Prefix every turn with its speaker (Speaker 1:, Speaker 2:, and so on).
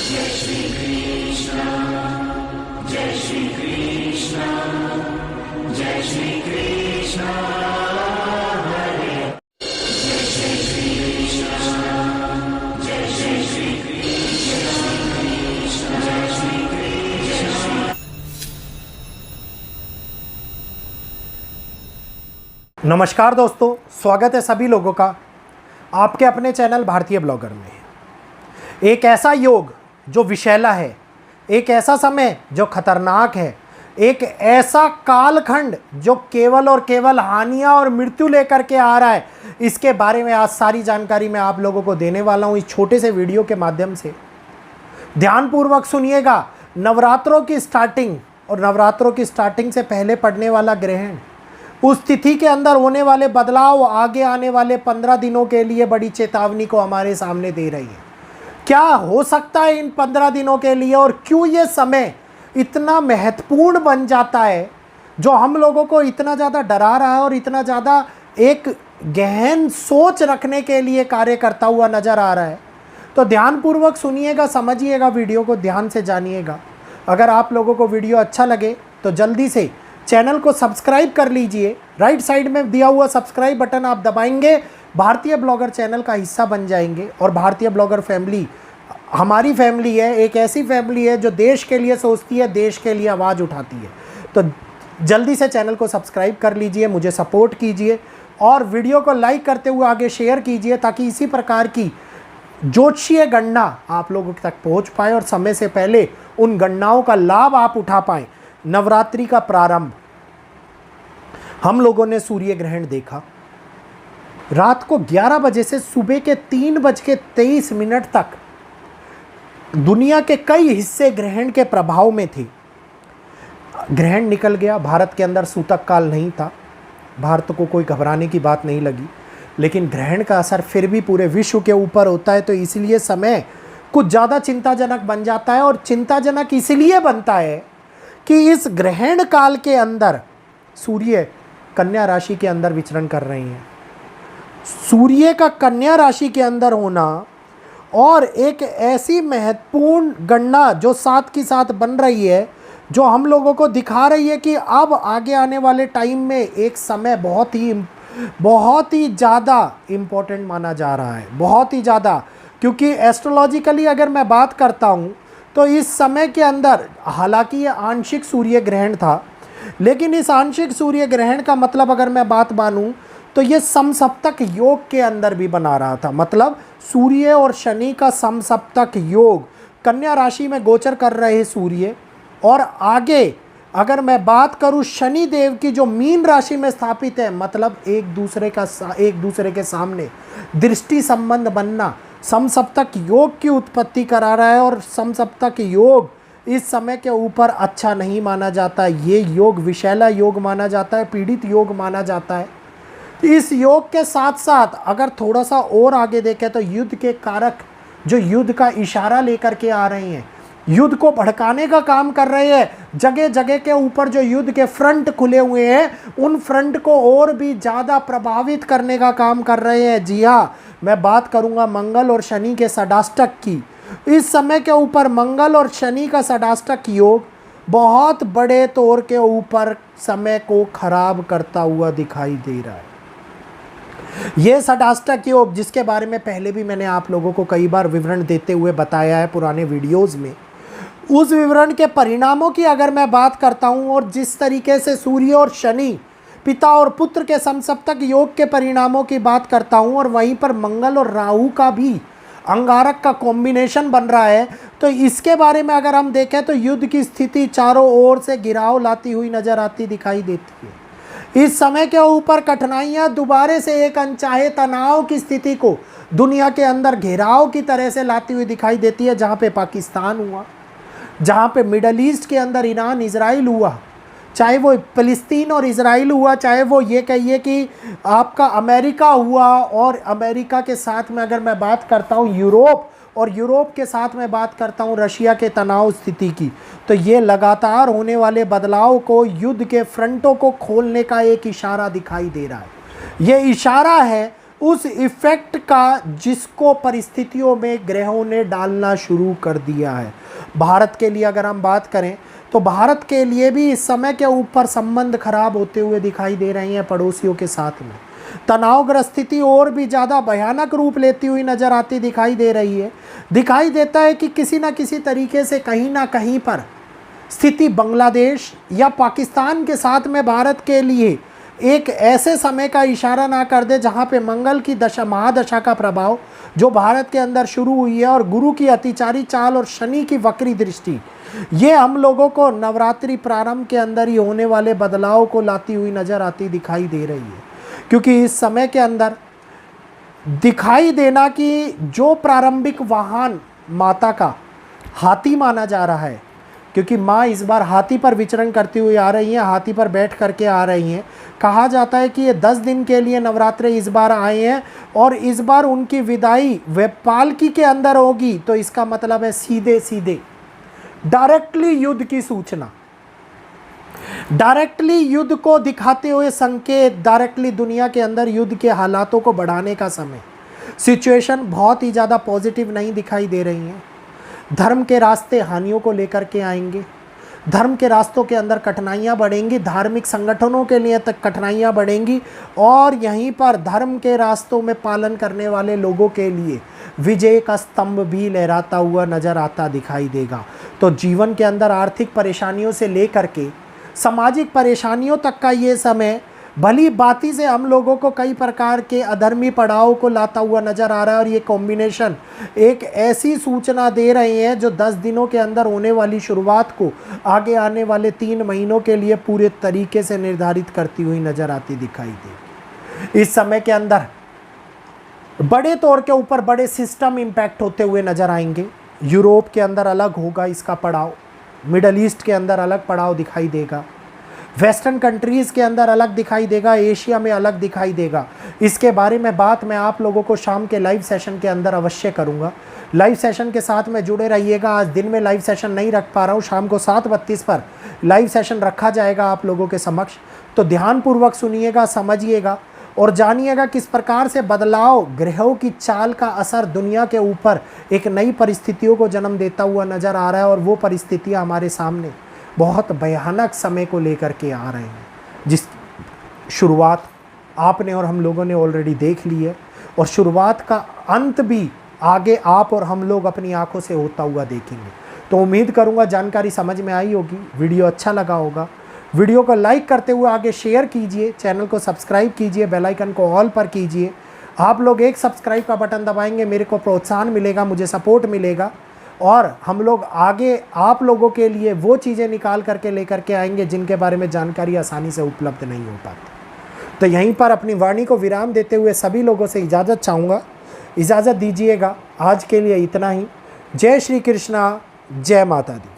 Speaker 1: जय श्री कृष्ण जय श्री कृष्ण जय श्री कृष्ण हरे जय श्री कृष्ण जय श्री कृष्ण जय श्री कृष्ण।
Speaker 2: नमस्कार दोस्तों, स्वागत है सभी लोगों का आपके अपने चैनल भारतीय ब्लॉगर में। एक ऐसा योग जो विषैला है, एक ऐसा समय जो खतरनाक है, एक ऐसा कालखंड जो केवल और केवल हानियां और मृत्यु लेकर के आ रहा है, इसके बारे में आज सारी जानकारी मैं आप लोगों को देने वाला हूं इस छोटे से वीडियो के माध्यम से। ध्यानपूर्वक सुनिएगा। नवरात्रों की स्टार्टिंग और नवरात्रों की स्टार्टिंग से पहले पड़ने वाला ग्रहण, उस तिथि के अंदर होने वाले बदलाव आगे आने वाले 15 दिनों के लिए बड़ी चेतावनी को हमारे सामने दे रही है। क्या हो सकता है इन 15 दिनों के लिए और क्यों ये समय इतना महत्वपूर्ण बन जाता है, जो हम लोगों को इतना ज़्यादा डरा रहा है और इतना ज़्यादा एक गहन सोच रखने के लिए कार्य करता हुआ नज़र आ रहा है। तो ध्यानपूर्वक सुनिएगा, समझिएगा, वीडियो को ध्यान से जानिएगा। अगर आप लोगों को वीडियो अच्छा लगे तो जल्दी से चैनल को सब्सक्राइब कर लीजिए। राइट साइड में दिया हुआ सब्सक्राइब बटन आप दबाएंगे, भारतीय ब्लॉगर चैनल का हिस्सा बन जाएंगे। और भारतीय ब्लॉगर फैमिली हमारी फैमिली है, एक ऐसी फैमिली है जो देश के लिए सोचती है, देश के लिए आवाज़ उठाती है। तो जल्दी से चैनल को सब्सक्राइब कर लीजिए, मुझे सपोर्ट कीजिए और वीडियो को लाइक करते हुए आगे शेयर कीजिए, ताकि इसी प्रकार की ज्योतिषीय गणना आप लोगों तक पहुंच पाए और समय से पहले उन गणनाओं का लाभ आप उठा पाएँ। नवरात्रि का प्रारंभ हम लोगों ने सूर्य ग्रहण देखा रात को 11 बजे से सुबह के 3:23 तक। दुनिया के कई हिस्से ग्रहण के प्रभाव में थे। ग्रहण निकल गया, भारत के अंदर सूतक काल नहीं था, भारत को कोई घबराने की बात नहीं लगी। लेकिन ग्रहण का असर फिर भी पूरे विश्व के ऊपर होता है, तो इसलिए समय कुछ ज़्यादा चिंताजनक बन जाता है। और चिंताजनक इसलिए बनता है कि इस ग्रहण काल के अंदर सूर्य कन्या राशि के अंदर विचरण कर रहे हैं। सूर्य का कन्या राशि के अंदर होना और एक ऐसी महत्वपूर्ण गणना जो साथ की साथ बन रही है, जो हम लोगों को दिखा रही है कि अब आगे आने वाले टाइम में एक समय बहुत ही ज़्यादा इम्पोर्टेंट माना जा रहा है, बहुत ही ज़्यादा। क्योंकि एस्ट्रोलॉजिकली अगर मैं बात करता हूँ तो इस समय के अंदर, हालांकि ये आंशिक सूर्य ग्रहण था, लेकिन इस आंशिक सूर्य ग्रहण का मतलब अगर मैं बात मानूं तो ये समसप्तक योग के अंदर भी बना रहा था। मतलब सूर्य और शनि का समसप्तक योग, कन्या राशि में गोचर कर रहे सूर्य, और आगे अगर मैं बात करूं शनि देव की जो मीन राशि में स्थापित है, मतलब एक दूसरे के सामने दृष्टि संबंध बनना, समसप्तक योग की उत्पत्ति करा रहा है। और समसप्तक योग इस समय के ऊपर अच्छा नहीं माना जाता। ये योग विषैला योग माना जाता है, पीड़ित योग माना जाता है। इस योग के साथ साथ अगर थोड़ा सा और आगे देखें तो युद्ध के कारक जो युद्ध का इशारा लेकर के आ रहे हैं, युद्ध को भड़काने का काम कर रहे हैं, जगह जगह के ऊपर जो युद्ध के फ्रंट खुले हुए हैं, उन फ्रंट को और भी ज़्यादा प्रभावित करने का काम कर रहे हैं। जी हाँ, मैं बात करूँगा मंगल और शनि के षडाष्टक की। इस समय के ऊपर मंगल और शनि का षडाष्टक योग बहुत बड़े तौर के ऊपर समय को खराब करता हुआ दिखाई दे रहा है। ये षडाष्टक योग, जिसके बारे में पहले भी मैंने आप लोगों को कई बार विवरण देते हुए बताया है पुराने वीडियोस में, उस विवरण के परिणामों की अगर मैं बात करता हूं और जिस तरीके से सूर्य और शनि पिता और पुत्र के समसप्तक योग के परिणामों की बात करता हूं, और वहीं पर मंगल और राहु का भी अंगारक का कॉम्बिनेशन बन रहा है, तो इसके बारे में अगर हम देखें तो युद्ध की स्थिति चारों ओर से गिराव लाती हुई नजर आती दिखाई देती है। इस समय के ऊपर कठिनाइयां दोबारा से एक अनचाहे तनाव की स्थिति को दुनिया के अंदर घेराव की तरह से लाती हुई दिखाई देती है। जहां पे पाकिस्तान हुआ, जहां पे मिडल ईस्ट के अंदर ईरान इजराइल हुआ, चाहे वो फिलिस्तीन और इजराइल हुआ, चाहे वो ये कहिए कि आपका अमेरिका हुआ, और अमेरिका के साथ में अगर मैं बात करता हूँ यूरोप, और यूरोप के साथ में बात करता हूँ रशिया के तनाव स्थिति की, तो ये लगातार होने वाले बदलाव को, युद्ध के फ्रंटों को खोलने का एक इशारा दिखाई दे रहा है। ये इशारा है उस इफेक्ट का जिसको परिस्थितियों में ग्रहों ने डालना शुरू कर दिया है। भारत के लिए अगर हम बात करें तो भारत के लिए भी इस समय के ऊपर संबंध खराब होते हुए दिखाई दे रहे हैं पड़ोसियों के साथ में। तनावग्रस्त स्थिति और भी ज़्यादा भयानक रूप लेती हुई नज़र आती दिखाई दे रही है। दिखाई देता है कि किसी ना किसी तरीके से कहीं ना कहीं पर स्थिति बांग्लादेश या पाकिस्तान के साथ में भारत के लिए एक ऐसे समय का इशारा ना कर दे जहां पे मंगल की दशा महादशा का प्रभाव जो भारत के अंदर शुरू हुई है और गुरु की अतिचारी चाल और शनि की वक्री दृष्टि, ये हम लोगों को नवरात्रि प्रारंभ के अंदर ही होने वाले बदलाव को लाती हुई नज़र आती दिखाई दे रही है। क्योंकि इस समय के अंदर दिखाई देना कि जो प्रारंभिक वाहन माता का हाथी माना जा रहा है, क्योंकि माँ इस बार हाथी पर विचरण करती हुई आ रही हैं, हाथी पर बैठ करके आ रही हैं। कहा जाता है कि ये 10 दिन के लिए नवरात्रे इस बार आए हैं और इस बार उनकी विदाई पालकी के अंदर होगी। तो इसका मतलब है सीधे सीधे डायरेक्टली युद्ध की सूचना, डायरेक्टली युद्ध को दिखाते हुए संकेत, डायरेक्टली दुनिया के अंदर युद्ध के हालातों को बढ़ाने का समय। सिचुएशन बहुत ही ज़्यादा पॉजिटिव नहीं दिखाई दे रही हैं। धर्म के रास्ते हानियों को लेकर के आएंगे, धर्म के रास्तों के अंदर कठिनाइयाँ बढ़ेंगी, धार्मिक संगठनों के लिए तक कठिनाइयाँ बढ़ेंगी और यहीं पर धर्म के रास्तों में पालन करने वाले लोगों के लिए विजय का स्तंभ भी लहराता हुआ नज़र आता दिखाई देगा। तो जीवन के अंदर आर्थिक परेशानियों से लेकर के सामाजिक परेशानियों तक का ये समय भली बाती से हम लोगों को कई प्रकार के अधर्मी पड़ाव को लाता हुआ नज़र आ रहा है। और ये कॉम्बिनेशन एक ऐसी सूचना दे रहे हैं जो 10 दिनों के अंदर होने वाली शुरुआत को आगे आने वाले 3 महीनों के लिए पूरे तरीके से निर्धारित करती हुई नज़र आती दिखाई देगी। इस समय के अंदर बड़े तौर के ऊपर बड़े सिस्टम इम्पैक्ट होते हुए नज़र आएंगे। यूरोप के अंदर अलग होगा इसका पड़ाव, मिडल ईस्ट के अंदर अलग पड़ाव दिखाई देगा, वेस्टर्न कंट्रीज़ के अंदर अलग दिखाई देगा, एशिया में अलग दिखाई देगा। इसके बारे में बात मैं आप लोगों को शाम के लाइव सेशन के अंदर अवश्य करूंगा। लाइव सेशन के साथ में जुड़े रहिएगा। आज दिन में लाइव सेशन नहीं रख पा रहा हूं, शाम को 7:32 पर लाइव सेशन रखा जाएगा आप लोगों के समक्ष। तो ध्यानपूर्वक सुनिएगा, समझिएगा और जानिएगा किस प्रकार से बदलाव ग्रहों की चाल का असर दुनिया के ऊपर एक नई परिस्थितियों को जन्म देता हुआ नज़र आ रहा है। और वो परिस्थितियाँ हमारे सामने बहुत भयानक समय को लेकर के आ रहे हैं, जिस शुरुआत आपने और हम लोगों ने ऑलरेडी देख ली है और शुरुआत का अंत भी आगे आप और हम लोग अपनी आंखों से होता हुआ देखेंगे। तो उम्मीद करूंगा जानकारी समझ में आई होगी, वीडियो अच्छा लगा होगा। वीडियो को लाइक करते हुए आगे शेयर कीजिए, चैनल को सब्सक्राइब कीजिए, बेल आइकन को ऑल पर कीजिए। आप लोग एक सब्सक्राइब का बटन दबाएंगे, मेरे को प्रोत्साहन मिलेगा, मुझे सपोर्ट मिलेगा और हम लोग आगे आप लोगों के लिए वो चीज़ें निकाल करके लेकर के आएंगे जिनके बारे में जानकारी आसानी से उपलब्ध नहीं हो पाती। तो यहीं पर अपनी वाणी को विराम देते हुए सभी लोगों से इजाज़त चाहूँगा, इजाज़त दीजिएगा। आज के लिए इतना ही। जय श्री कृष्णा, जय माता दी।